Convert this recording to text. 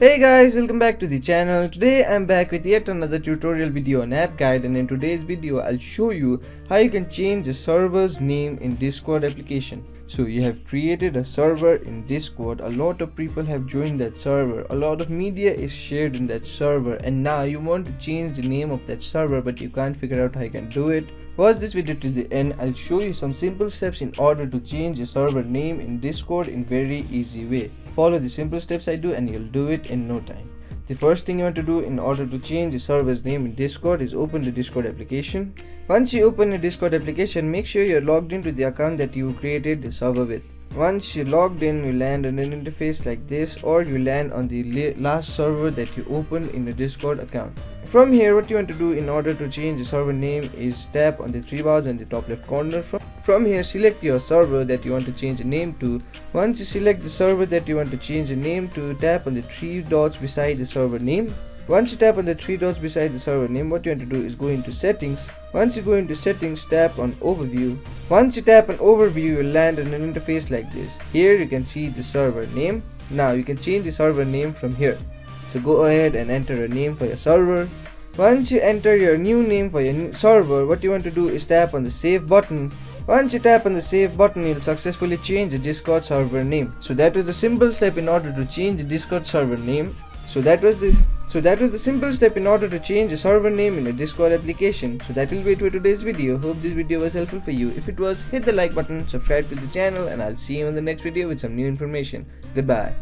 Hey guys, welcome back to the channel. Today I'm back with yet another tutorial video on app guide, and in today's video I'll show you how you can change the server's name in Discord application. So you have created a server in Discord, a lot of people have joined that server, a lot of media is shared in that server, and now you want to change the name of that server but you can't figure out how you can do it. Watch this video to the end. I'll show you some simple steps in order to change your server name in Discord in very easy way. Follow the simple steps I do and you'll do it in no time. The first thing you want to do in order to change the server's name in Discord is open the Discord application. Once you open the Discord application, make sure you're logged into the account that you created the server with. Once you're logged in, you land on an interface like this, or you land on the last server that you opened in the Discord account. From here, what you want to do in order to change the server name is tap on the three bars in the top left corner. From here, select your server that you want to change the name to. Once you select the server that you want to change the name to, tap on the three dots beside the server name. Once you tap on the three dots beside the server name, what you want to do is go into settings. Once you go into settings, tap on overview. Once you tap on overview, you will land on an interface like this. Here you can see the server name. Now you can change the server name from here. So go ahead and enter a name for your server. Once you enter your new name for your new server, what you want to do is tap on the save button. Once you tap on the save button, you'll successfully change the Discord server name. So that was the simple step in order to change the Discord server name. So that was the simple step in order to change the server name in the Discord application. So that will be it for today's video. Hope this video was helpful for you. If it was, hit the like button, subscribe to the channel, and I'll see you in the next video with some new information. Goodbye.